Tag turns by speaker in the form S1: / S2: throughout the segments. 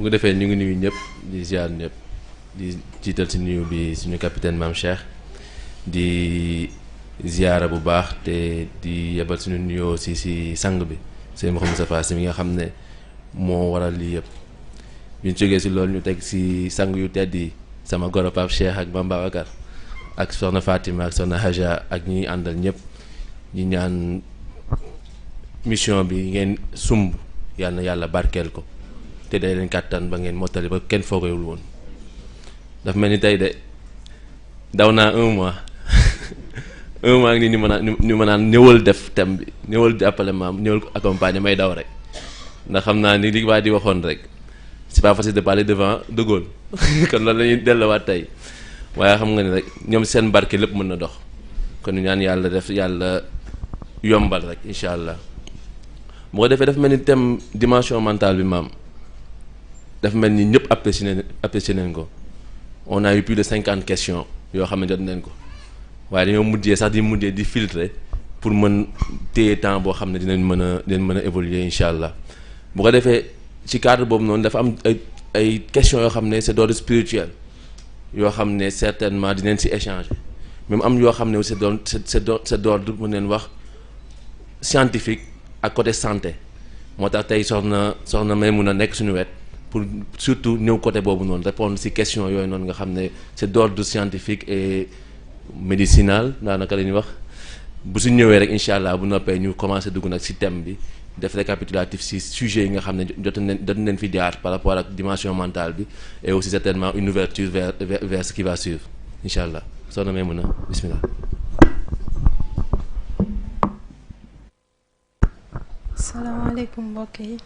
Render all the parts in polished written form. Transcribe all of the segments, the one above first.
S1: bu ko defee ñu ngi nuyu ñëpp di ziar ñëpp di jiital si nuyu bi suñu capitaine Mame Cheikh di ziara bu baax te di yebal suñu nuyoo si sang bi sëñ Mouhamadou Moustapha Sy mi nga xam ne moo waral lii yëpp bi ñu jógee si loolu ñu teg si sang yu tedd yi sama goro Pape Cheikh ak Mame Babacar ak soxna Fatima ak soxna Haja ak ñi àndal ñëpp ñi ñaan mission bi ngeen sumb yàlla na yàlla barkeel ko te day leen kàttan ba ngeen mottali ba kenn foogewul woon dafa mel ni tey de daw naa 1 mois 1 mois ak ni ñu mën naan ñëwal def thème bi ñëwal jàppale maam ñëwal accompagner may daw rek ndax xam naa ni li waa di waxoon rek c'est pas facile de parler devant De Gaulle kon loolu la ñuy delluwaat tey waaye xam nga ni rek ñoom seen barke lépp mën na dox kon ñu ñaan yàlla def yàlla yombal rek incha allah bu ko defee dafa mel ni thème dimension mentale bi maam dafa mel ni ñëpp apprécié nañ ko on a eu plus de 50 questions yoo xam ne jot nañ ko waaye dañoo mujjee di filtrer pour mën téye temps boo xam ne dinañ mën a évoluer incha allah bu ko defee ci cadre boobu noonu dafa am ay questions yoo xam ne c'est d'ordre spirituel yoo xam ne certainement dinañ si échanger même am yoo xam ne aussi c'est d'ordre mën neen wax scientifique ak côté santé moo tax tey soxna may mun a nekk suñu wet pour surtout ñëw côté boobu noonu répondre ci question yooyu noonu nga xam ne c'est d'ordre scientifique et médicinal daanaka la ñuy wax bu su ñëwee rek incha allah bu noppee ñu commencé dugg nag ci thème bi def récapitulatif ci sujet yi nga xam ne jot nañ fi jaar par rapport ak dimension mentale bi et aussi certainement une ouverture vers ce qui va suivre incha allah soxna may mun a bismillah.
S2: salaamaaleykum mbokk yi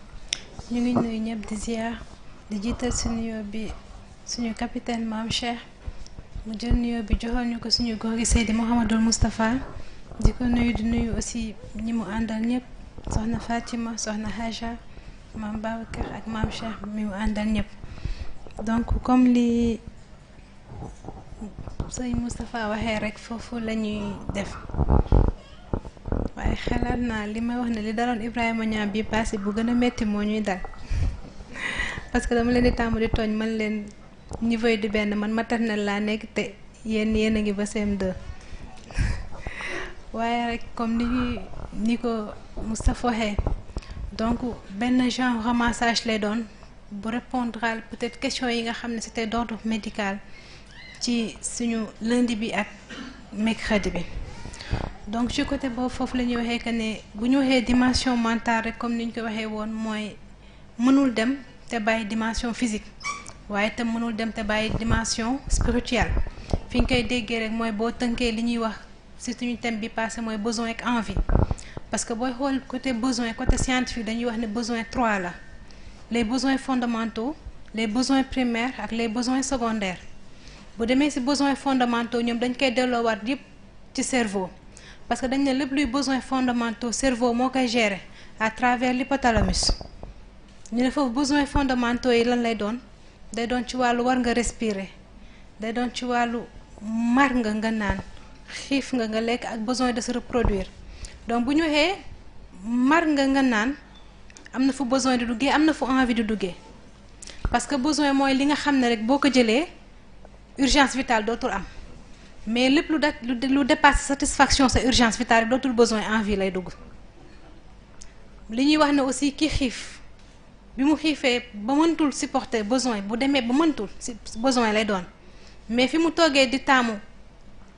S2: ñu ngi nuyu ñëpp di ziar di jiital si nuyoo bi suñu capitaine Mame Cheikh mu jël nuyoo bi joxal ñu ko suñu góor gi Seydi Mouhamadou Moustapha di ko nuyu di nuyu aussi ñi mu àndal ñëpp soxna Fatima soxna Haja Mame Babacar ak Mame Cheikh mi mu àndal ñëpp donc comme li sëñ Moustapha waxee rek foofu la ñuy def. waaye xalaat naa li may wax ne li daloon Ibrahima Niang bi passé bu gën a métti moo ñuy dal parce que dama leen di tàmm di tooñ man leen niveau yi di benn man maternelle laa nekk te yéen a ngi ba CM2 waaye rek comme ni ko Moustapha waxee donc benn genre ramassage lay doon bu répondre peut-être question yi nga xam ne c'était d'ordre médical ci suñu lundi bi ak mercredi bi. donc ci côté boobu foofu la ñuy waxee que ne bu ñu waxee dimension mentale rek comme ni ñu ko waxee woon mooy mënul dem te bàyyi dimension physique waaye itam mënul dem te bàyyi dimension spirituelle fi ñu koy déggee rek mooy boo tënkee li ñuy wax ci suñu thème bi passé mooy besoin ak envie parce que booy xool côté besoin côté scientifique dañuy wax ne besoin 3 la les besoins fondamentaux les besoins primaires ak les besoins secondaires bu demee ci besoins fondamentaux ñoom dañ koy delloowaat yépp ci cerveau. parce que dañ ne lépp luy besoins fondamentaux cerveau moo koy gérer à travers l'hypothalamus ñu ne foofu besoins fondamentaux yi lan lay doon day doon ci wàllu war nga respirer day doon ci wàllu mar nga naan xiif nga lekk ak besoin de se reproduire donc bu ñu waxee mar nga naan am na fu besoin di duggee am na fu envie di duggee parce que besoin mooy li nga xam ne rek boo ko jëlee urgence vitale dootul am. mais lépp lu dépasse satisfaction sa urgence vitale dootul besoin envie lay dugg li ñuy wax ne aussi ki xiif bi mu xiifee ba mëntul supporter besoin bu demee ba mëntul si besoin lay doon mais fi mu toogee di taamu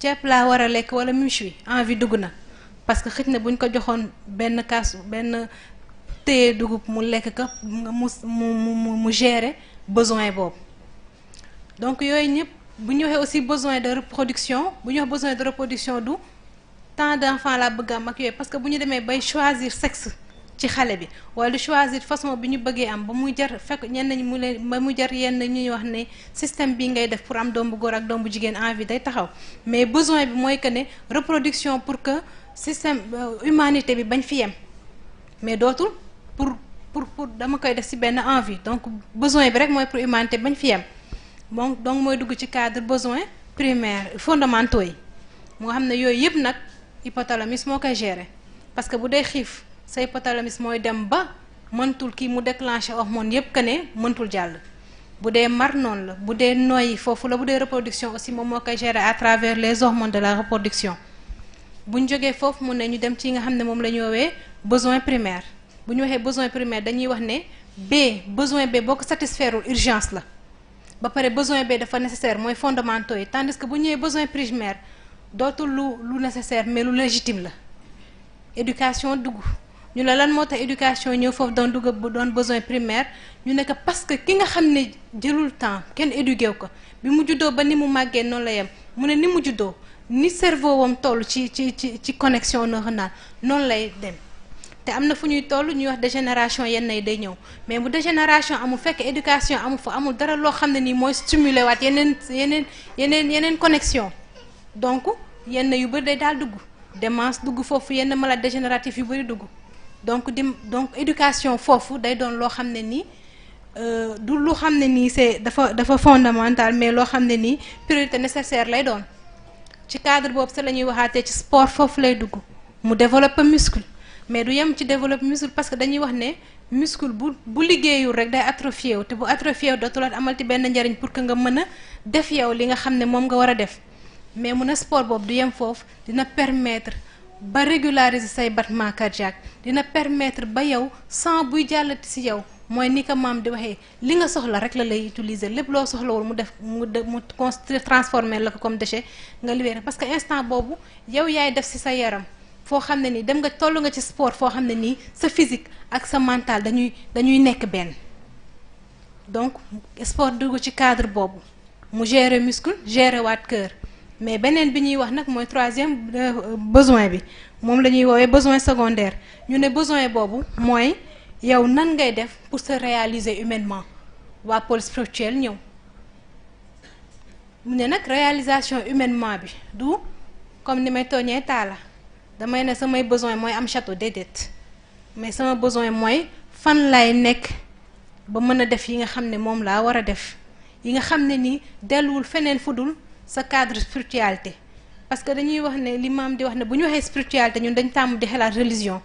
S2: ceeb laa war a lekk wala méchoui envie dugg na parce que xëj na buñ ko joxoon benn téye dugub mu lekk ka mu gérer besoin boobu donc yooyu ñëpp. bu ñu waxee aussi besoin de reproduction bu ñu wax besoin de reproduction du tant d'enfants laa bëgg am ak yooyu parce que bu ñu demee bay choisir sexe ci xale bi wala di choisir façon bi ñu bëggee am ba muy jar fekk ñenn ñi mu leen ba mu jar yenn ñuy wax ne système bi ngay def pour am doom bu góor ak doom bu jigéen envie day taxaw mais besoin bi mooy que ne reproduction pour que système humanité bi bañ fi yem mais dootul pour dama koy def ci benn envie donc besoin bi rek mooy pour humanité bañ fi yem. donc mooy dugg ci cadre besoin primaire fondamentaux yi moo xam ne yooyu yëpp nag hypothalamus moo koy gérer parce que bu dee xiif sa hypothalamus mooy dem ba mëntul kii mu déclencher hormone yépp que ne mëntul jàll. bu dee mar noonu la bu dee noyyi foofu la bu dee reproduction aussi moom moo koy gérer à travers les hormones de la reproduction. bu ñu jógee foofu mun ne ñu dem ci nga xam ne moom la ñu woowee besoin primaire bu ñu waxee besoin primaire dañuy wax ne besoin B boo ko satisfaire urgence la ba pare besoin B dafa nécessaire mooy fondamentaux yi tandis que bu ñëwee besoin primaire dootul lu nécessaire mais lu légitime la. éducation dugg ñu la lan moo tax éducation ñëw foofu doon dugg bu doon besoin primaire ñu ne que parce que ki nga xam ne jëlul temps kenn éduqué ko bi mu juddoo ba ni mu màggee noonu la yem mu ne ni mu juddoo ni cerveau wam toll ci connexion neuronale noonu lay dem te am na fu ñuy toll ñuy wax dégénération yenn yi day ñëw mais bu dégénération amul fekk éducation amul fa amul dara loo xam ne nii mooy stimuler waat yeneen connexion donc yenn yu bëri day daal dugg démence dugg foofu yenn maladies dégénératives yu bëri dugg donc éducation foofu day doon loo xam ne nii du lu xam ne nii c'est dafa fondamental mais loo xam ne nii priorité nécessaire lay doon ci cadre boobu sax la ñuy waxaatee ci sport foofu lay dugg mu développer muscle mais du yem ci développer muscle parce que dañuy wax ne muscle bu liggéeyul rek day atrophié wu te bu atrophié wu dootul amalti benn njariñ pour que nga mën a def yow li nga xam ne moom nga war a def mais mun a sport boobu du yem foofu dina permettre ba régulariser say battement cardiaque dina permettre ba yow sang buy jàllati ci yow mooy ni ko maam di waxee li nga soxla rek la lay utiliser lépp loo soxlawul mu transformer la ko comme déchet nga libérer parce que instant boobu yow yaay def ci sa yaram foo xam ne nii dem nga toll nga ci sport foo xam ne nii sa physique ak sa mental dañuy nekk benn donc sport dugg ci cadre boobu mu gérer muscle gérer waat cœur mais beneen bi ñuy wax nag mooy troisième besoin bi moom la ñuy woowee besoin secondaire ñu ne besoin boobu mooy yow nan ngay def pour se réaliser humainement waa pôle spirituel ñëw mu ne nag réalisation humainement bi du comme ni may tooñee taala damay ne samay besoin mooy am château déedéet mais sama besoin mooy fan lay nekk ba mën a def yi nga xam ne moom laa war a def yi nga xam ne ni delluwul feneen fudul sa cadre spiritualité parce que dañuy wax ne li maam di wax ne bu ñu waxee spiritualité ñun dañ tàmm di xalaat religion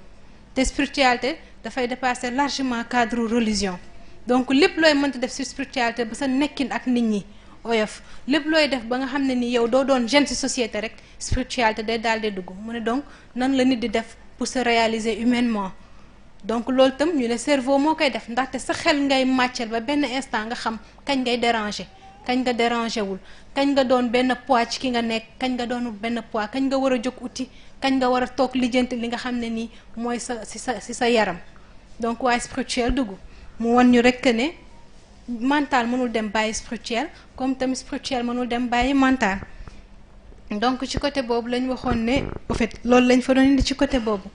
S2: te spiritualité dafay dépasser largement cadre religion donc lépp looy mënta def ci spiritualité ba sa nekkin ak nit ñi oyof lépp looy def ba nga xam ne ni yow doo doon jeune ci société rek spiritualité day daal di dugg mu ne donc nan la nit di def pour se réaliser humainement donc loolu tam ñu ne cerveau moo koy def ndaxte sa xel ngay màccal ba benn instant nga xam kañ ngay déranger kañ nga déranger wul kañ nga doon benn poids ci ki nga nekk kañ nga doonul benn poids kañ nga war a jóg uti kañ nga war a toog lijjanti li nga xam ne nii mooy ci sa yaram donc waaye spirituel dugg mu wan ñu rekk ne mental mënul dem bàyyi spirituel comme tamit spirituel mënul dem bàyyi mental donc ci côté boobu lañ waxoon ne en fait loolu lañ fa doon indi ci côté boobu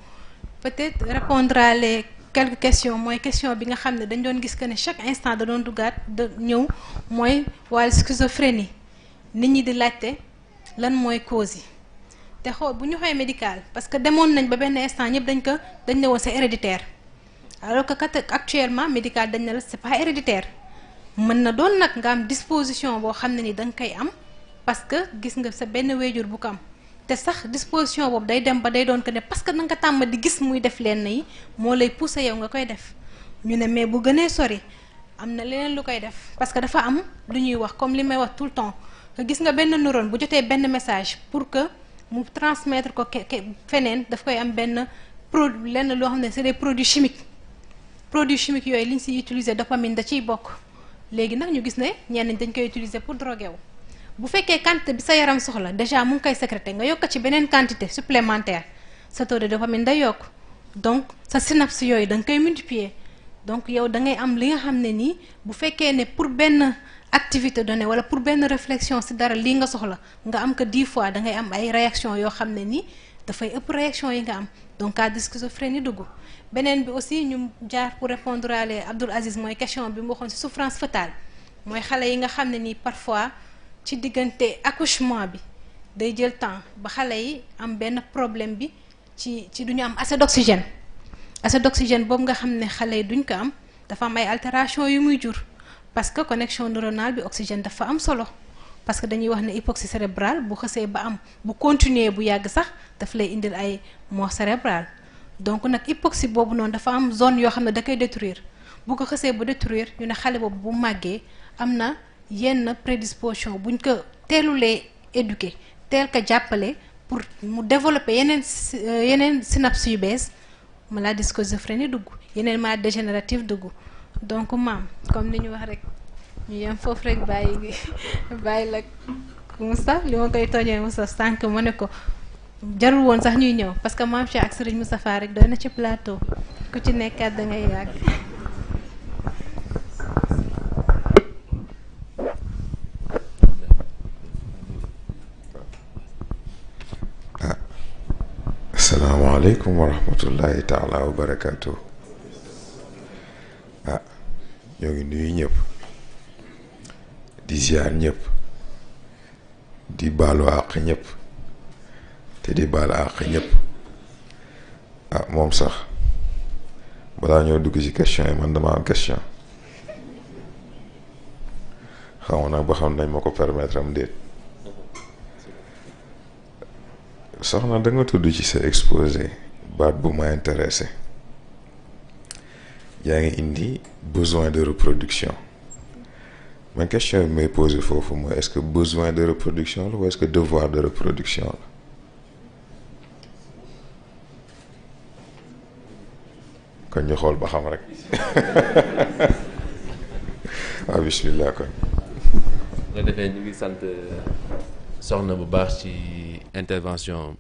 S2: peut-être répondre à les quelques questions mooy question bi nga xam ne dañ doon gis que ne chaque instant da doon duggaat da ñëw mooy wàllu schizophrénie nit ñi di laajte lan mooy cause yi te xool bu ñu xoolee médical parce que demoon nañ ba benn instant ñëpp dañ ne woon c'est héréditaire alors que actuellement médical dañ ne la c'est pas héréditaire mën na doon nag nga am disposition boo xam ne ni da nga koy am parce que gis nga sa benn wéjur bu ko am te sax disposition boobu day dem ba day doon que ne parce que na nga tàmm di gis muy def lenn yi moo lay pousser yow nga koy def ñu ne mais bu gënee sori am na leneen lu koy def parce que dafa am lu ñuy wax comme li may wax tout le temps que gis nga benn neurone bu jotee benn message pour que mu transmettre ko feneen daf koy am benn produit lenn loo xam ne c'est des produits chimiques yooyu li ñu siy utiliser dopamine da ciy bokk léegi nag ñu gis ne ñenn dañ koy utiliser pour droguer wu bu fekkee quantité bi sa yaram soxla déjà mu ngi koy sécréter nga yokk ci beneen quantité supplémentaire sa taux de dopamine day yokk donc sa synapse yooyu da nga koy multiplier donc yow da ngay am li nga xam ne nii bu fekkee ne pour benn activité donnée wala pour benn réflexion ci dara lii nga soxla nga am que 10 fois da ngay am ay réaction yoo xam ne nii dafay ëpp réaction yi nga am donc cas de schizophrénie dugg beneen bi aussi ñu jaar pour répondre à Abdoul Aziz mooy question bi mu waxoon ci souffrance fœtale mooy xale yi nga xam ne nii parfois ci diggante accouchement bi day jël temps ba xale yi am benn problème bi ci duñu am assez d'oxygène boobu nga xam ne xale yi duñ ko am dafa am ay altération yu muy jur parce que connexion neuronale bi oxygène dafa am solo parce que dañuy wax ne hypoxie cérébrale bu xësee ba am bu continuer bu yàgg sax daf lay indil ay mort cérébrale donc nag hypoxie boobu noonu dafa am zone yoo xam ne da koy détruire bu ko xësee ba détruire ñu ne xale boobu bu màggee am na yenn prédisposition buñ ko teelulee éduquer teel ko jàppale pour mu développer yeneen synapses yu bees maladie schizophrénie dugg yeneen maladie dégénérative dugg donc maam comme ni ñu wax rek ñu yem foofu rek bàyyi la Moustapha li ma koy tooñee Moustapha sànq ma ne ko jarul woon sax ñuy ñëw parce que maam Cheikh ak Serigne Moustapha rek doy na ci plateau ku ci nekkaat da ngay yàgg.
S3: asalaamaaleykum wa rahmatullahi taala wa barakaatu. ñoo ngi nuyu ñëpp di ziar ñëpp di baalu àq ñëpp te di baal àq ñëpp. moom sax balaa ñoo dugg ci question yi man dama am question xaw nag ba xam nañ ma ko permettre am déet. soxna da nga tudd ci sa exposé baat bu ma intéressé yaa ngi indi besoin de reproduction. ma question bi may posé foofu mooy est-ce que besoin de reproduction la ou est-ce que devoir de reproduction la. kon ñu xool ba xam rek waaw bismillah kon.
S1: nga defee ñu ngi sant soxna bu baax ci intervention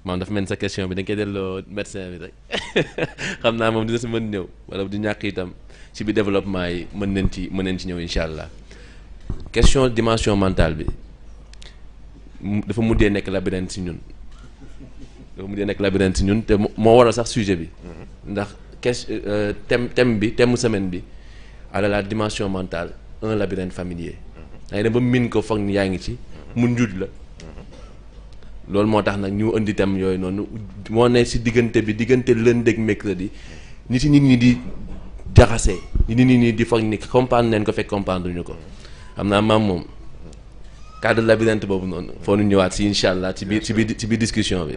S1: maam dafa mel ni sa question bi dañ koy delloo médecin bi rek xam naa moom dina si mën ñëw wala du ñàkk itam ci bi développement yi mën nañ ci ñëw incha allah. question dimension mentale bi dafa mujjee nekk labyrinthe ci ñun te moo waral sax sujet bi ndax thème semaine bi à la dimension mentale un labyrinthe familier dangay dem ba min ko foog ni yaa ngi ci mu njuuj la loolu moo tax nag ñu indi thème yooyu noonu moo ne ci diggante lundi ak mercredi nit ñi di jaxasee nit ñi di foog ni comprendre neen ko fekk comprendre ñu ko xam naa maam moom cadre labyrinthe boobu noonu foo ñu ñëwaat ci incha allah ci biir discussion bi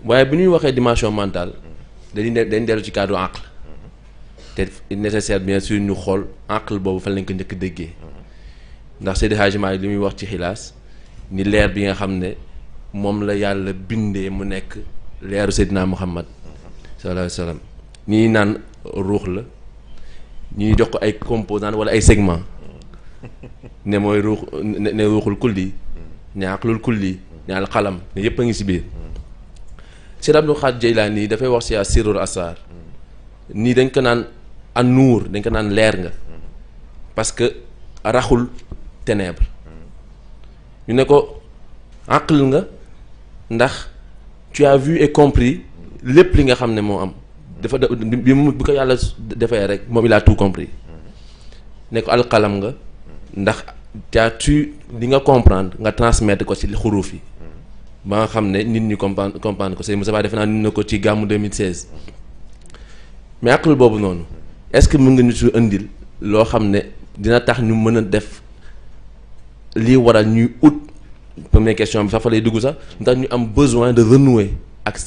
S1: waaye bu ñuy waxee dimension mentale dañ dellu ci cadre aql te nécessaire bien sûr ñu xool aql boobu fan lañ ko njëkk déggee ndax Seydi Hadji Malick li muy wax ci xilaas ni leer bi nga xam ne moom la yàlla bindee mu nekk leeru Seydina Muhammad sallallahu alayhi wa sallam ñii naan ruux la ñuy jox ko ay composants wala ay segments ne mooy ruuxul kulli ne aqlul kulli ne al qalam ne yëpp a ngi si biir. Seydi Abdul Xaadir Jeylaani dafay wax ci Asirul Asrar nii dañ ko naan an nuur dañ ko naan leer nga parce que raxul ténèbre ñu ne ko aql nga ndax tu as vu et compris lépp li nga xam ne moo am dafa bi ko yàlla defee rek moom il a tout compris ne ko alqalam nga ndax tu li nga comprendre nga transmettre ko ci xuruuf yi ba nga xam ne nit ñi comprendre ko Seydou Moussa Ba defe naa nit na ko ci gàmmu 2016 mais aql boobu noonu est-ce que mën nga ñu su indil loo xam ne dina tax ñu mën a def lii waral ñuy ut première question bi fa lay dugg sax ndax ñu am besoin de renouer ak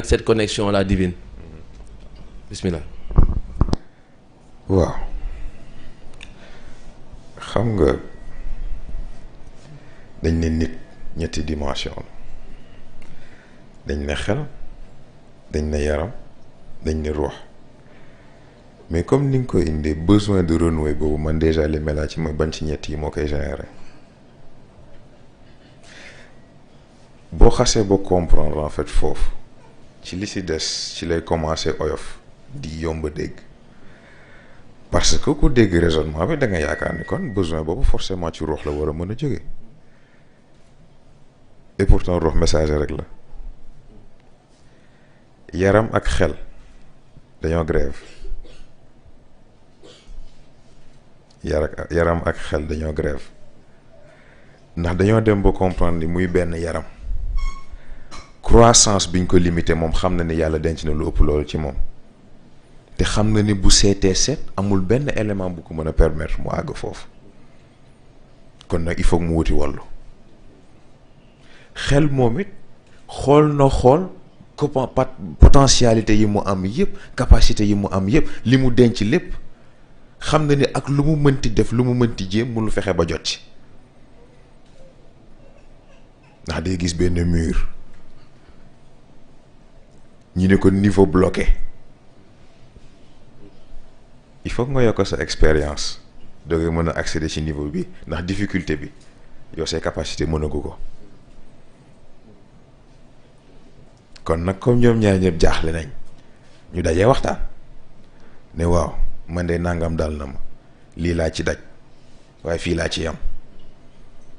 S1: cette connexion là divine bismillah.
S3: waaw xam nga dañ ne nit ñetti dimension la dañ ne xel dañ ne yaram dañ ne ruux mais comme ni nga ko indee besoin de renouer boobu man déjà li melaa ci mooy ban ci ñett yi moo koy générer boo xasee ba comprendre en fait foofu ci li si des ci lay commencer oyof di yomb a dégg parce que ku dégg raisonnement bi da nga yaakaar ni kon besoin boobu forcément ci ruux la war a mën a jóge et pourtant ruux messager rek la yaram ak xel dañoo grève yaram ak xel dañoo grève ndax dañoo dem ba comprendre ni muy benn yaram croissance biñ ko limité moom xam na ni yàlla denc na lu ëpp loolu ci moom te xam na ni bu seetee seet amul benn élément bu ko mën a permettre mu àgg foofu kon nag il faut mu wuti wàllu xel moom it xool na xool potentialité yi mu am yëpp capacité yi mu am yëpp li mu denc lépp xam na ni ak lu mu mënti def lu mu mënti jéem mënu fexe ba jot ci ndax day gis benn mur ñu ne ko niveau bloqué il faut que nga yokk sa expérience doo nga mën a accéder ci niveau bi ndax difficulté bi yow say capacité mënagu ko kon nag comme ñoom ñaar ñëpp jaaxle nañ ñu dajee waxtaan ne waaw man de nangam dal na ma lii laa ci daj waaye fii laa ci yam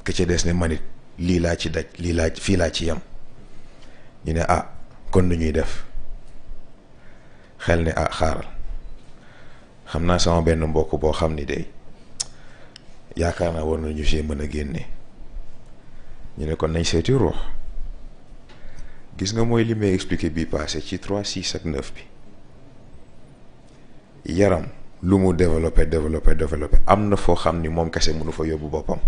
S3: ke ca des ne manit lii laa ci daj fii laa ci yam ñu ne ah kon nu ñuy def xel ne ah xaaral xam naa sama benn mbokk boo xam ni de yaakaar naa war nañu see mën a génne ñu ne kon nañ seeti ruux gis nga mooy li may expliqué bii passé ci 3 6 ak 9 bi yaram lu mu développé am na foo xam ni moom kese mënu fa yóbbu boppam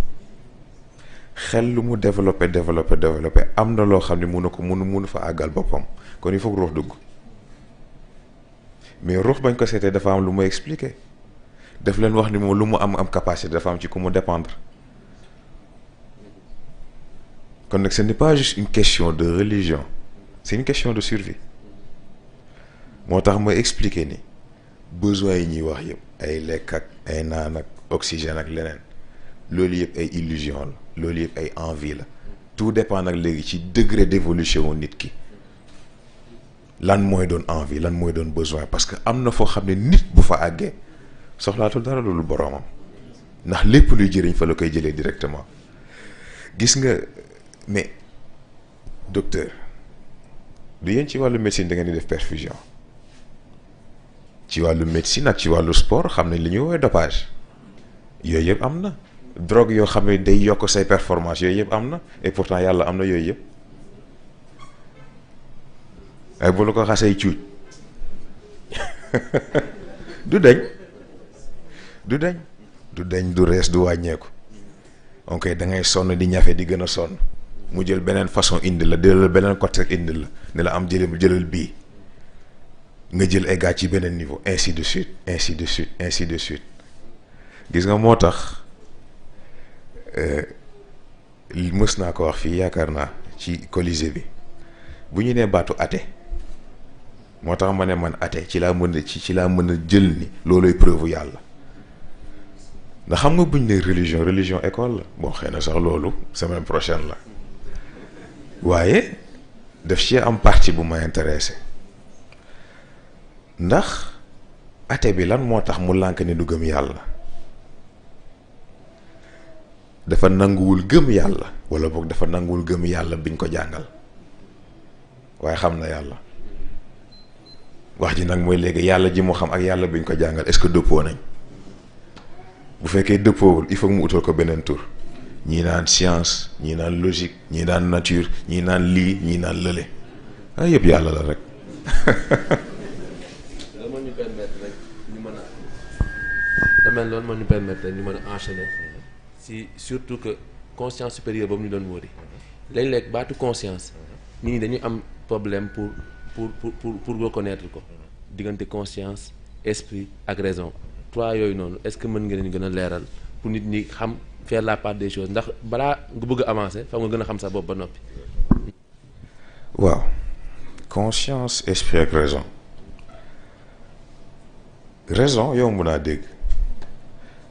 S3: xel lu mu développé am na loo xam ni mënu fa àggal boppam kon il faut que ruux dugg mais ruux bañ ko seetee dafa am lu mu expliqué daf leen wax ni moom lu mu am capacité dafa am ci ku mu dépendre kon nag ce n'est pas juste une question de religion c'est une question de survie moo tax ma expliqué ni besoin yi ñuy wax yëpp ay lekk ak ay naan ak oxygène ak leneen loolu yëpp ay illusion la loolu yëpp ay envie la tout dépend nag léegi ci degré d'évolution wu nit ki lan mooy doon envie lan mooy doon besoin parce que am na foo xam ne nit bu fa àggee soxlaatul dara loolu boroomam ndax lépp luy jëriñ fa la koy jëlee directement gis nga mais docteur du yéen ci wàllu médecine da ngeen di def perfusion ci wàllu médecine ak ci wàllu sport xam nañ li ñuy woowee dopage yooyu yëpp am na drogue yoo xam ne day yokk say performance yooyu yëpp am na et pourtant yàlla am na yooyu yëpp ay bu la ko xasee cuuj du deñ du rees du wàññeeku ok da ngay sonn di ñafe di gën a sonn mu jël beneen façon indi la jëlal beneen côté indi la ne la am jëlal bii nga jël eggaat ci beneen niveau ainsi de suite gis nga moo tax mës naa ko wax fii yaakaar naa ci Colisée bi bu ñu nee baatu athée moo tax ma ne man athée ci laa mën a jël ni looloy preuve yàlla ndax xam nga buñ ne religion école la bon xëy na sax loolu semaine prochaine la waaye daf ci am partie bu ma intéressé ndax athée bi lan moo tax mu lànk ni du gëm yàlla dafa nanguwul gëm yàlla wala boog dafa nanguwul gëm yàlla biñ ko jàngal waaye xam na yàlla wax ji nag mooy léegi yàlla ji mu xam ak yàlla biñ ko jàngal est-ce que dëppoo nañ bu fekkee dëppoowul il faut mu utal ko beneen tur ñii naan science ñii naan logique ñii naan nature ñii naan lii ñii naan lële ay yëpp yàlla la rek.
S1: loolu moo ñu permettre rek ñu mën a damay loolu moo ñu permettre rek ñu mën a enchaîner si surtout que conscience supérieure boobu ñu doon wóori léeg-léeg baatu conscience nit ñi dañuy am problème pour reconnaître ko diggante conscience esprit ak raison. trois yooyu noonu est-ce que mën nga leen gën a leeral pour nit ñi xam faire la part des choses ndax balaa nga bëgg a avancer fa nga gën a xam sa bopp ba noppi.
S3: waaw conscience esprit ak raison yow mun naa dégg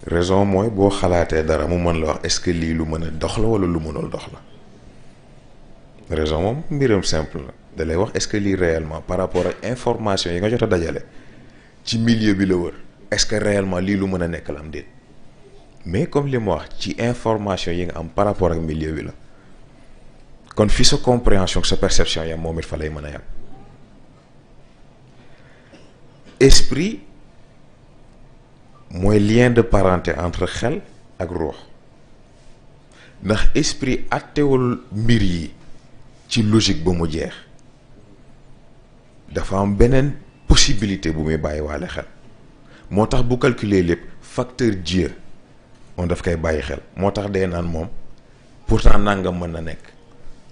S3: raison mooy boo xalaatee dara mu mën la wax est-ce que lii lu mën a dox la walla lu mënul dox la raison moom mbiram simple la da lay wax est-ce que lii réellement par rapport ak information yi nga jot a dajale ci milieu bi la wër. est-ce que réellement lii lu mën a nekk la am déet mais comme li ma wax ci information yi nga am par rapport ak milieu bi la kon fi sa compréhension sa perception yam moom it fa lay mën a yam esprit mooy lien de parenté entre xel ak ruux ndax esprit attewul mbir yi ci logique ba mu jeex dafa am beneen possibilité bu muy bàyyi waale xel moo tax bu calculer lépp facteur Dieu moom daf koy bàyyi xel moo tax day naan moom pourtant nangam mën na nekk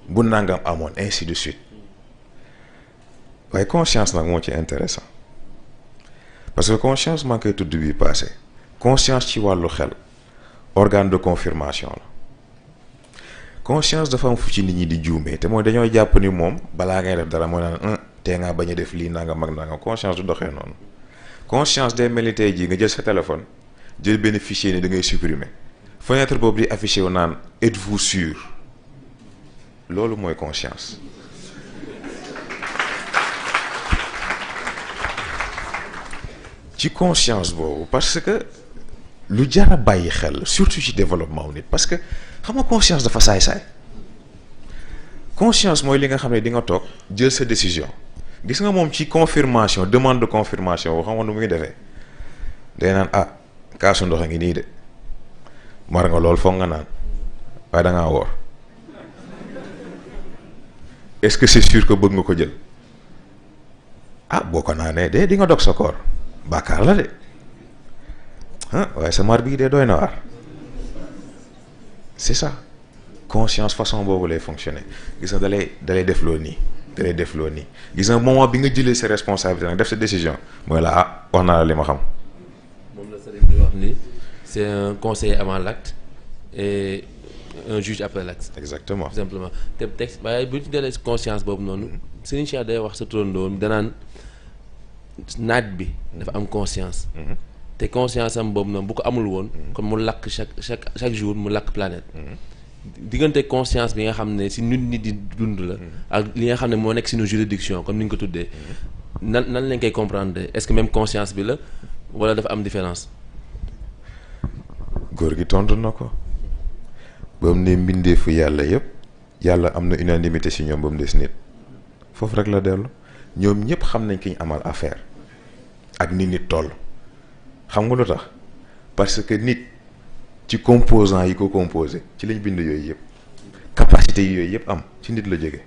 S3: bu nangam amoon ainsi de suite waaye conscience nag moo ci intéressant parce que conscience maa ngi koy tudd bi passé conscience ci wàllu xel organe de confirmation la conscience dafa am fu ci nit ñi di juumee te mooy dañoo jàpp ni moom balaa ngay def dara mooy naan tee ngaa bañ a def lii nangam ak nangam conscience du doxee noonu conscience day mel ni tey jii nga jël sa téléphone jël benn fichier ni da ngay supprimer fenêtre boobu di affiché wu naan êtes-vous sûr loolu mooy conscience ci conscience boobu parce que lu jar a bàyyi xel surtout ci développement wu nit parce que xam nga conscience dafa saay-saay conscience mooy li nga xam ne di nga toog jël sa décision gis nga moom ci confirmation demande de confirmation boo xam nga nu muy defee day naan kaasu ndox a ngi nii de mar nga lool foog nga naan waaye da ngaa woor est-ce que c'est sûr que bëgg nga ko jël boo ko naanee de di nga dog sa koor bàkkaar la de waaye sa mar bii de doy na waar c'est ça conscience façon boobu lay fonctionner gis nga dalay def loo nii gis nga moment bi nga jëlee sa responsabilité nag def sa décision mooy la wax naa la li ma xam.
S1: moom la sëriñ bi wax ni c'est un conseiller avant l'acte et un juge après l'acte.
S3: exactement
S1: tout simplement te texte waaye bu ñu ci delee conscience boobu noonu Serigne Cheikh day wax sa turandoo danaan naaj bi dafa am conscience. te conscience am boobu noonu bu ko amul woon. kon mu lakk chaque jour mu lakk planète. diggante conscience bi nga xam ne si nit ñi di dund la. ak li nga xam ne moo nekk si nos juridiction comme ni ñu ko tuddee. nan lañ koy comprendre est-ce que même conscience bi la wala dafa am différence.
S3: góor gi tontu na ko ba mu ne mbindeefu yàlla yëpp yàlla am na unanimité si ñoom ba mu des nit foofu rek la dellu ñoom ñëpp xam nañ ki ñu amal affaire ak ni nit toll xam nga lu tax parce que nit ci composant yi ko composé ci lañ bind yooyu yëpp capacité yi yooyu yëpp am ci nit la jóge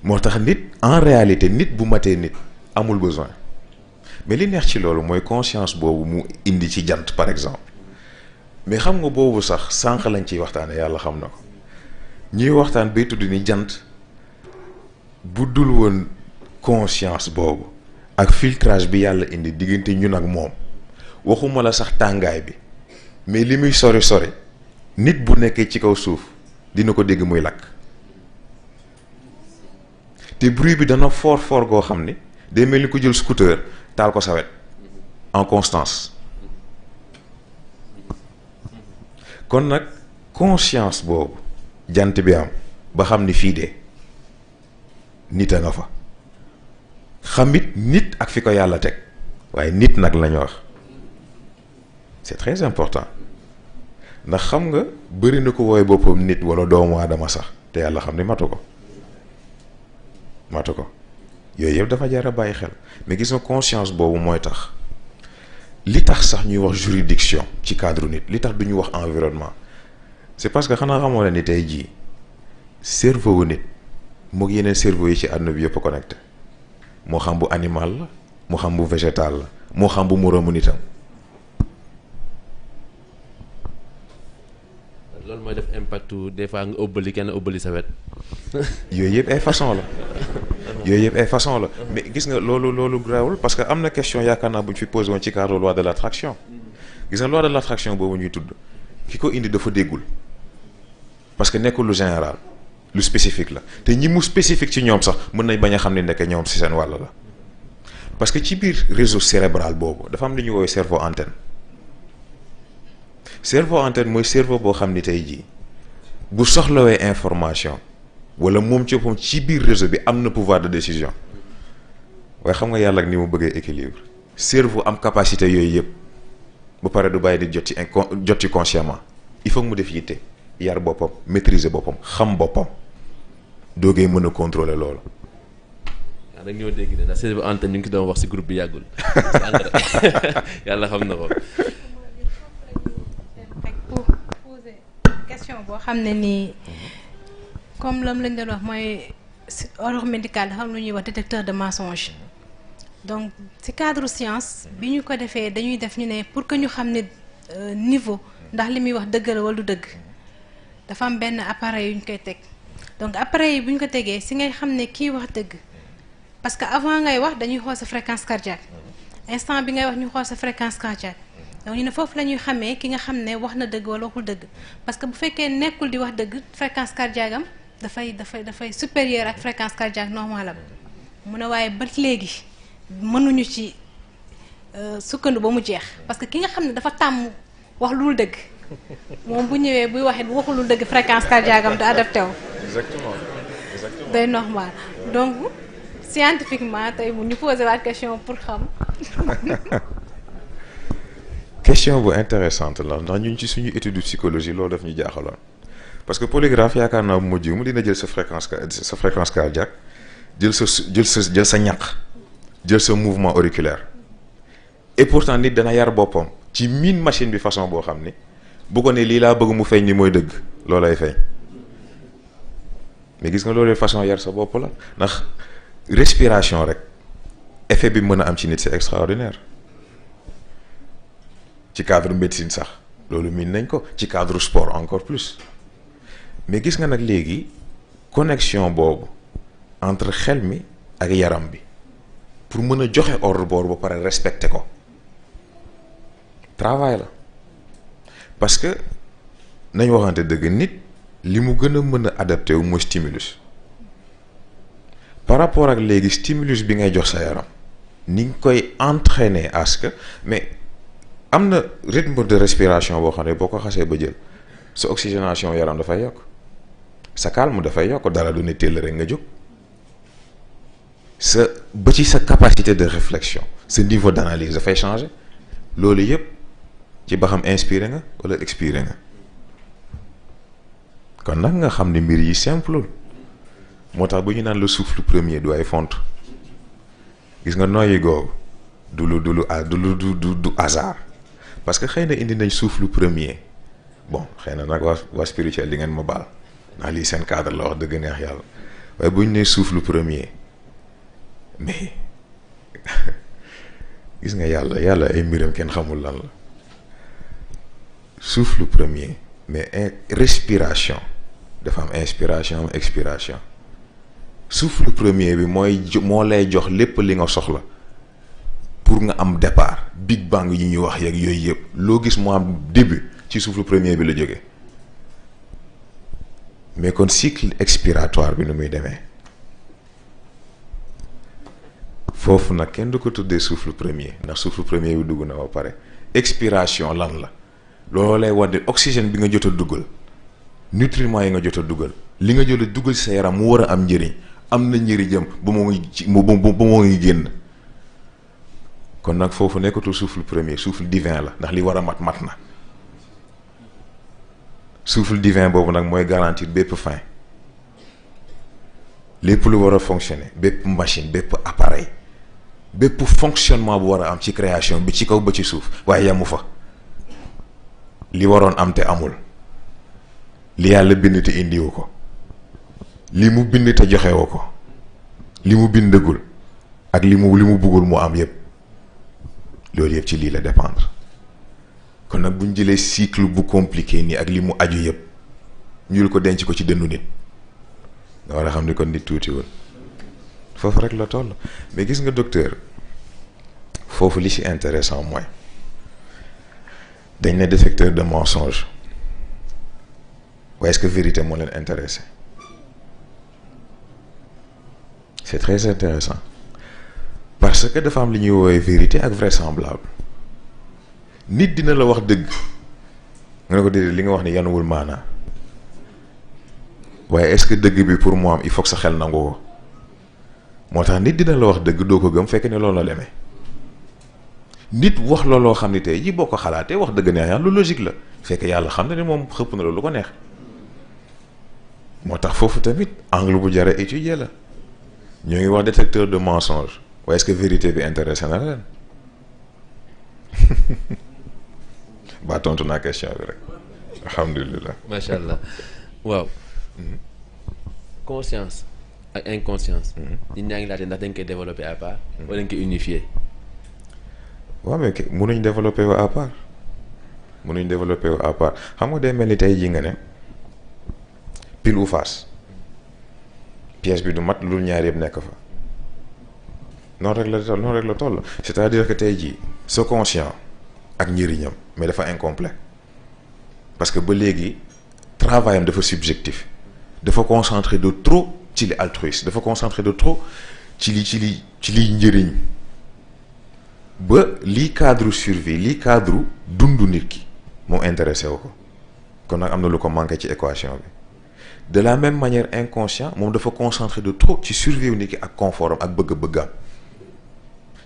S3: moo tax nit en réalité nit bu matee nit amul besoin mais li neex ci loolu mooy conscience boobu mu indi ci jant par exemple mais xam nga boobu sax sànq lañ ciy waxtaane yàlla xam na ko ñuy waxtaan bay tudd ni jant bu dul woon conscience boobu ak filtrage bi yàlla indi diggante ñun ak moom waxuma la sax tàngaay bi mais li muy sori nit bu nekkee ci kaw suuf dina ko dégg muy lakk te bruit bi dana fort goo xam ni day mel ni ko jël scooter taal ko sawet en constance kon nag conscience boobu jant bi am ba xam ni fii de nit a nga fa xamit nit ak fi ko yàlla teg waaye nit nag lañu wax c'est très important ndax xam nga bëri na ko wooy boppam nit wala doomu aadama sax te yàlla xam ni matu ko yooyu yëpp dafa jar a bàyyi xel mais gis nga conscience boobu mooy tax li tax sax ñuy wax juridiction ci cadre nit li tax du ñu wax environnement c'est parce que xanaa xamoo ne ni tey jii cerveau wu nit moog yeneen cerveau yi ci àdduna bi yëpp a connecté moo xam bu animal la moo xam bu végétal la moo xam bu moroomu nitam.
S1: loolu mooy def impact des fois nga ëbbali kenn ëbbali sa wet.
S3: yooyu yëpp ay façon la. mais gis nga loolu grawul parce que am na question yaakaar naa bu ñu fi posé woon ci cadre loi de l'attraction gis nga loi de l'attraction boobu ñuy tudd ki ko indi dafa déggul parce que nekkul lu général lu spécifique la te ñi mu spécifique ci ñoom sax mën nañ bañ a xam ne nekk ñoom ci seen wàll la parce que ci biir réseau cérébral boobu dafa am lu ñuy woowee cerveau antenne mooy cerveau boo xam ni tey jii bu soxlawee information wala moom ci boppam ci biir réseau bi am na pouvoir de décision waaye xam nga yàlla ak ni mu bëggee équilibre cerveau am capacité yooyu yëpp ba pare du bàyyi di jot ci consciemment il faut mu def yitte yar boppam maîtriser boppam xam boppam doogee mën a contrôler loolu.
S1: waaw dañoo dégg ne ndax cerveau antenne ñu ngi doon wax ci groupe bi yàggul yàlla xam na ko.
S2: pour poser question boo xam ne nii comme lam lañ doon wax mooy ordre médical dafa am lu ñuy wax détecteur de mensonge donc ci cadre science bi ñu ko defee dañuy def ñu ne pour que ñu xam ne niveau ndax li muy wax dëgg la wala du dëgg dafa am benn appareil yu ñu koy teg donc appareil yi bu ñu ko tegee ci ngay xam ne kii wax dëgg parce que avant ngay wax dañuy xool sa fréquence cardiaque instant bi ngay wax ñu xool sa fréquence cardiaque donc ñu ne foofu la ñuy xamee ki nga xam ne wax na dëgg wala waxul dëgg parce que bu fekkee nekkul di wax dëgg fréquence cardiaque am dafay supérieur ak fréquence cardiaque normale am mu ne waaye ba léegi mënuñu ci sukkandu ba mu jeex parce que ki nga xam ne dafa tàmm wax lul dëgg moom bu ñëwee buy waxee bu waxul lul dëgg fréquence cardiaque am du adapté wu.
S3: exactement
S2: day normal donc scientifiquement tey bu ñu posé waat question pour xam.
S3: question bu intéressante la ndax ñun ci suñu étude psychologie loolu daf ñu jaaxaloon parce que polygraphe yaakaar naa bu mujj mu dina jël sa fréquence cardiaque jël sa ñaq jël sa mouvement auriculaire et pourtant nit dana yar boppam ci miin machine bi façon boo xam ni bu ko ne lii laa bëgg mu feeñ ni mooy dëgg loolay feeñ mais gis nga loolu façon yar sa bopp la ndax respiration rek effet bi mën a am ci nit c'est extraordinaire ci cadre médecine sax loolu miin nañ ko ci cadre sport encore plus mais gis nga nag léegi connexion boobu entre xel mi ak yaram bi pour mën a joxe ordre boobu ba pare respecter ko travail la parce que nañ waxante dëgg nit li mu gën a mën a adapté wu mooy stimulus par rapport ak léegi stimulus bi ngay jox sa yaram ni nga koy entraîner à ce que mais am na rythme de respiration boo xam ne boo ko xasee ba jël sa oxygénation yaram dafay yokk sa calme dafay yokk dara du ne teel rek nga jóg sa ba ci sa capacité de réflexion sa niveau d'analyse dafay changer loolu yëpp ci ba xam inspiré nga wala expiré nga kon nag nga xam ne mbir yi simple moo tax bu ñu naan le souffle premier du ay font gis nga noyyi googu du hasard parce que xëy na indi nañ souffle premier bon xëy na nag waa spirituel di ngeen ma baal ndax lii seen cadre la wax dëgg neex yàlla waaye bu ñu nee souffle premier mais gis nga yàlla ay mbiram kenn xamul lan la souffle premier mais respiration dafa am inspiration am expiration souffle premier bi moo lay jox lépp li nga soxla pour nga am départ big bang yi ñuy wax yeeg yooyu yëpp loo gis mu am début ci souffle premier bi la jógee mais kon cycle expiratoire bi nu muy demee foofu nag kenn du ko tuddee souffle premier ndax souffle premier bi dugg na ba pare expiration lan la looloo lay wane oxygène bi nga jot a dugal nutriments yi nga jot a dugal li nga jot a dugal sa yaram mu war a am njëriñ am na njëriñam ba moo ngi génn kon nag foofu nekkatul souffle premier souffle divin la ndax li war a mat na souffle divin boobu nag mooy garantir bépp fin lépp lu war a fonctionner bépp machine bépp appareil bépp fonctionnement bu war a am ci création bi ci kaw ba ci suuf waaye yamu fa li waroon am te amul li yàlla bind te indiwu ko li mu bind te joxewu ko li mu bindagul ak li mu bëggul mu am yépp loolu yëpp ci lii la dépendre kon nag bu ñu jëlee cycle bu compliqué nii ak li mu aju yëpp ñuul ko denc ko ci dënnu nit nga war a xam ni kon nit tuutiwul foofu rek la toll mais gis nga docteur foofu li ci intéressant mooy dañ ne détecteur de mensonge waaye est-ce que vérité moo leen intéressé c'est très intéressant parce que dafa am li ñuy woowee vérité ak vraisemblable nit dina la wax dëgg nga ne ko déedéet li nga wax ni yanuwul maanaa waaye est-ce que dëgg bi pour mu am il faut que sa xel nangu ko moo tax nit dina la wax dëgg doo ko gëm fekk ne loolu la demee nit wax looloo xam ni tey ji boo ko xalaatee wax dëgg neex yàlla lu logique la fekk yàlla xam na ne moom xëpp na loolu lu ko neex moo tax foofu tamit angle bu jara étudier la ñoo ngi wax détecteur de mensonge waaye est-ce que vérité bi intéressé na leen ba tontu naa question bi rek alhamdulilah.
S1: macha allah waaw. conscience ak inconscience. nit ñaa ngi laajte ndax dañ koy développer à part. wala dañ koy unifier.
S3: waaw mais mënuñ développer wu à part mënuñ développer wu à part xam nga day mel ni tey jii nga ne pile ou face pièce bi du mat lu ñaar yëpp nekk fa noonu rek la toll c'est-à-dire que tey jii ce conscient ak njëriñam mais dafa incomplet parce que ba léegi travail am dafa subjectif dafa concentré de trop ci li altruiste dafa concentré de trop ci liy njëriñ ba lii cadre survie lii cadre dundu nit ki moo intéressé wu ko kon nag am na lu ko manqué ci équation bi de la même manière inconscient moom dafa concentré de trop ci survie wu nit ki ak confort am ak bëgg-bëggaam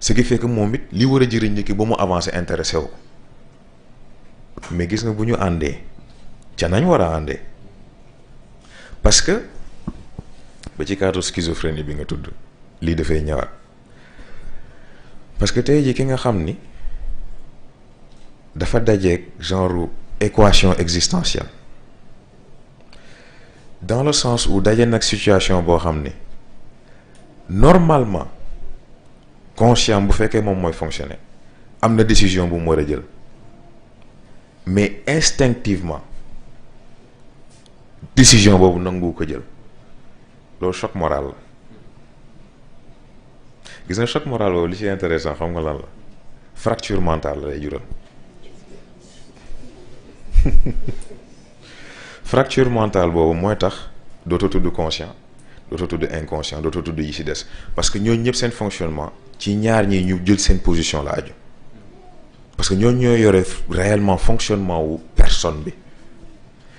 S3: ce qui fait que moom it li war a jëriñ nit ki ba mu avancé intéressé wu ko mais gis nga bu ñu àndee ca nañ war a àndee parce que ba ci cadre schizophrénie bi nga tudd lii dafay ñëwaat parce que tey jii ki nga xam ni dafa dajeeg genre équation existentielle dans le sens où daje nag situation boo xam ni normalement conscient bu fekkee moom mooy fonctionner am na décision bu mu war a jël mais instinctivement décision boobu nangu ko jël loolu choc moral la gis nga choc moral boobu li ci intéressant xam nga lan la fracture mentale la lay jural fracture mentale boobu mooy tax dootoo tudd conscient dootoo tudd inconscient dootoo tudd yi ci des parce que ñooñu ñëpp seen fonctionnement ci ñaar ñi ñu jël seen position la aju parce que ñooñu ñooy yore réellement fonctionnement wu personne bi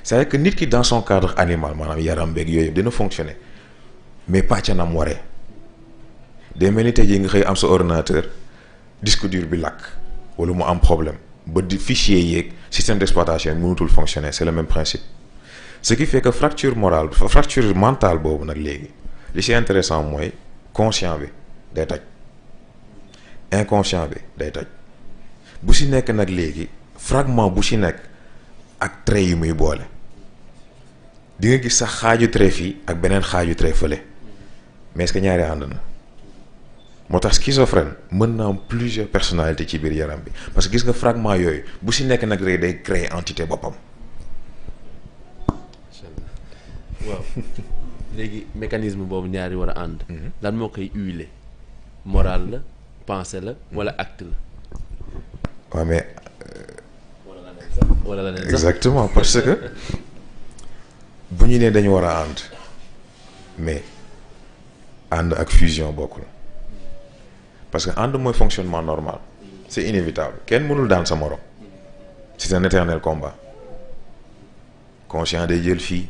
S3: c'est-à-dire que nit ki dans son cadre animal maanaam yaram beeg yooyu dina fonctionner mais pas ca nam waree day mel ni tey jii nga xëy am sa ordinateur disque dur bi lakk wala mu am problème ba di fichier yeeg système d'exploitation mënutul fonctionner c'est le même principe ce qui fait que fracture mentale boobu nag léegi li ci intéressant mooy conscient bi day toj inconscient bi day toj bu ci nekk nag léegi fragment bu ci nekk ak trait yi muy boole di nga gis sax xaaju trait fii ak beneen xaaju trait fële mais est-ce que ñaari ànd na moo tax schizophrène mën na am plusieurs personnalités ci biir yaram bi parce que gis nga fragment yooyu bu ci nekk nag rek day créer entité boppam.
S1: waaw léegi mécanisme boobu ñaari war a ànd. lan moo koy huiler moral la pensée la wala acte la.
S3: waaw mais.
S1: wala la leen sax
S3: exactement parce que bu ñu nee dañu war a ànd mais ànd ak fusion bokkul parce que ànd mooy fonctionnement normal c'est inévitable kenn mënul daan sa morom c'est un éternel combat conscient day jël fii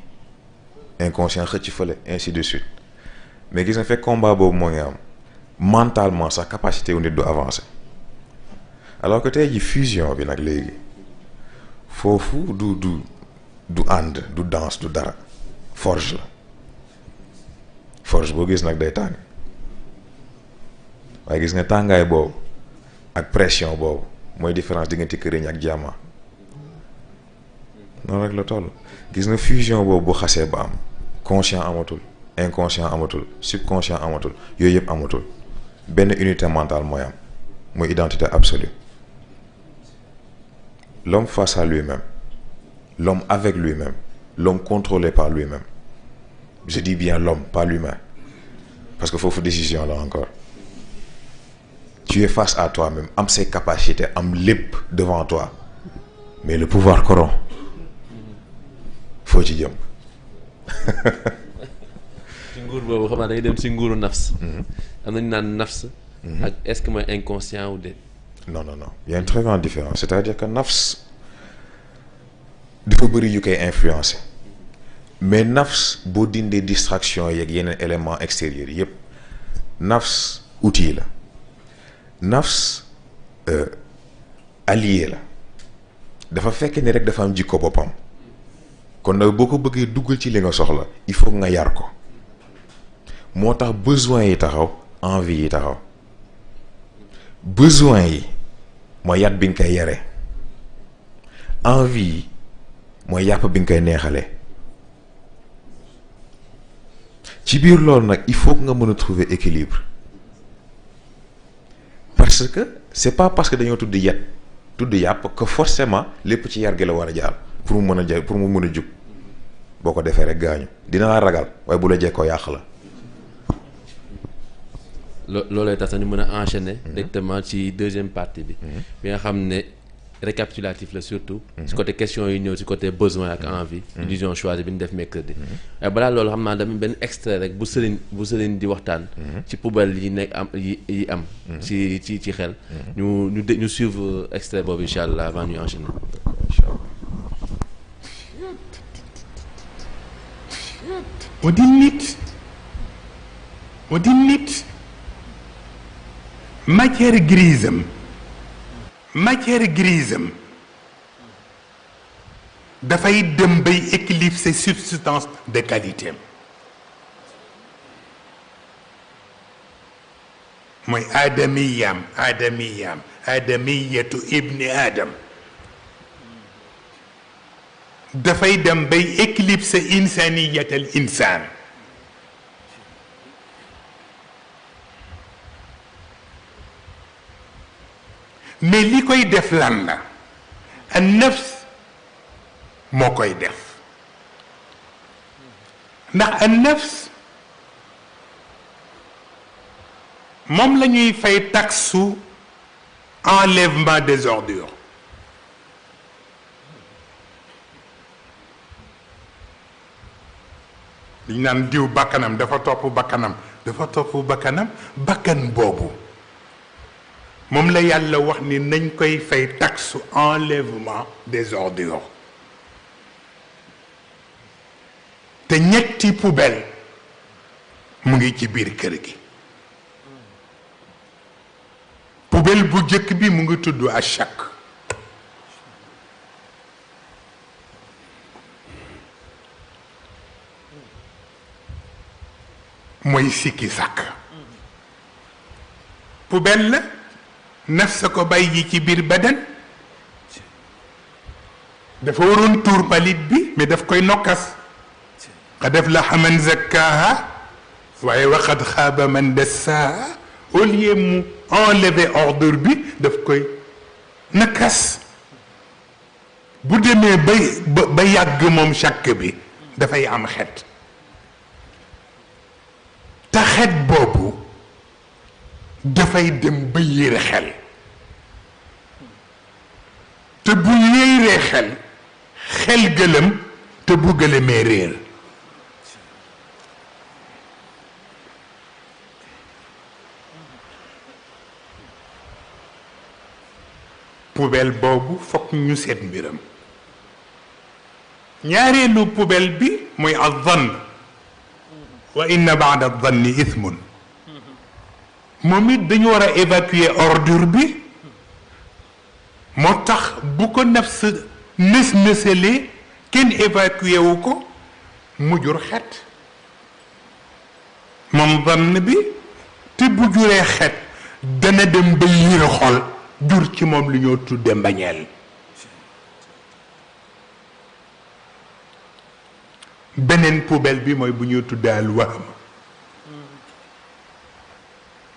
S3: inconscient xëcc fële ainsi de suite mais gis nga fekk combat boobu moo ngi am mentalement sax capacité wu nit du avancer alors que tey ji fusion bi nag léegi foofu du ànd du danse du dara forge la forge boo gis nag day tàng waaye gis nga tàngaay boobu ak pression boobu mooy différence diggante këriñ ak diamant noonu rek la toll gis nga fusion boobu bu xasee ba am conscient amatul inconscient amatul subconscient amatul yooyu yëpp amatul benn unité mentale mooy am mooy identité absolue l'homme face à lui-même l'homme avec lui-même l'homme contrôlé par lui-même je dis bien l'homme pas l'humain parce que foofu décision là encore tu es face à toi-même am ses capacités am lépp devant toi mais le pouvoir corrompt foo ci jëm.
S1: ci nguur boobu xam naa dañuy dem ci nguuru nafs. am nañu naan nafs. ak est-ce que mooy inconscient ou déet.
S3: non il y a une très grande différence c'est-à-dire que nafs dafa bëri yu koy influencer mais nafs boo dindee distraction yeeg yeneen éléments extérieurs yépp nafs outil la nafs allié la dafa fekk ni rek dafa am jikko boppam kon nag boo ko bëggee duggal ci li nga soxla il faut nga yar ko moo tax besoin yi taxaw envie yi taxaw besoin yi mooy yat bi nga koy yare envie yi mooy yàpp bi nga koy neexalee ci biir loolu nag il faut que nga mën a trouver équilibre parce que c'est pas parce que dañoo tudd yet tudd yàpp que forcément lépp ci yar gi la war a jaar pour mu mën a pour mu mën a jug boo ko defee rek gaañu dina la ragal waaye bu la jekkoo yàq la.
S1: loolooy tax sax ñu mën a enchaîner directement ci deuxième partie bi nga xam ne récapitulatif la surtout ci côté question yi ñëw ci côté besoin ak envie illusion choisie bi ñu def mercredi waaye balaa loolu xam naa dama benn extrait rek bu sëriñ di waxtaan ci poubelle yi nekk am yi am ci xel ñu suivre extrait boobu incha allah avant ñu enchaîner.
S4: moo di nit matière grisam dafay dem bay éclipser substance de qualité mooy adamiyatu ibni adam dafay dem bay éclipser insaniyatal insaan mais li koy def lan la an nafs moo koy def ndax an nafs moom la ñuy fay taxu enlèvement des ordures li ñu naan diw bakkanam dafa topp bakkan boobu moom la yàlla wax ni nañ koy fay taxe enlèvement des ordures te ñetti poubelle mu ngi ci biir kër gi poubelle bu jëkk bi mu ngi tudd achak mooy sikki sàkk poubelle la nafs ko bàyyi ci biir badan dafa waroon tuur mbalit bi mais daf koy nokkas qad aflaha man zakkaha waaye wa qad xaaba man dassaha au lieu mu enlever ordure bi daf koy nakkas bu demee ba yàgg moom chàkk bi dafay am xet te xet boobu dafay dem ba yéer xel te bu yéeree xel gëlëm te bu gëlëmee réer poubelle boobu fokk ñu seet mbiram ñaareelu poubelle bi mooy az-zann wa inna ba'da az-zanni ithmun moom it dañu war a évacuer ordure bi moo tax bu ko nafs nës-nësalee kenn évacuer wu ko mu jur xet moom zann bi te bu juree xet dana dem ba yiir xol jur ci moom lu ñoo tudde mbañeel beneen poubelle bi mooy bu ñuy tudde al wahm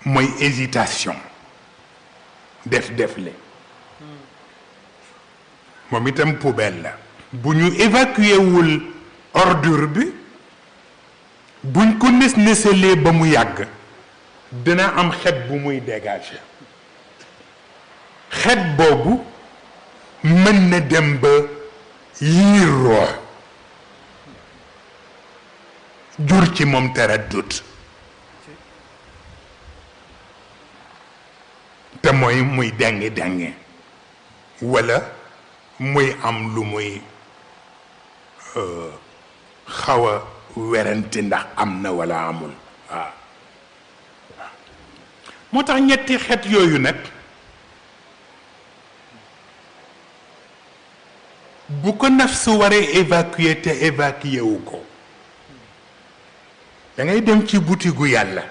S4: mooy hésitation def-defle moom itam poubelle la bu ñu évacuer wul ordure bi buñ ko nës-nësalee ba mu yàgg dina am xet bu muy dégager xet boobu mën na dem ba yiir roox jur ci moom taraddut te mooy muy dengi walla muy am lu muy xaw a werante ndax am na walla amul waaw moo tax ñetti xet yooyu nag bu ko nafs waree évacuer te évacuer wu ko da ngay dem ci butigu yàlla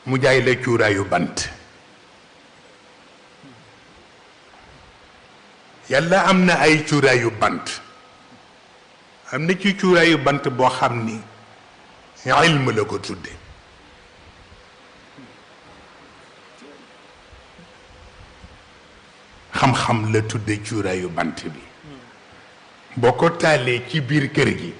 S4: mu jaay la cuuraayu bant yàlla am na ay cuuraayu bant am na ci cuuraayu bant boo xam ni ilm la ko tudde xam-xam la tudde cuuraayu bant bi boo ko taalee ci biir kër gi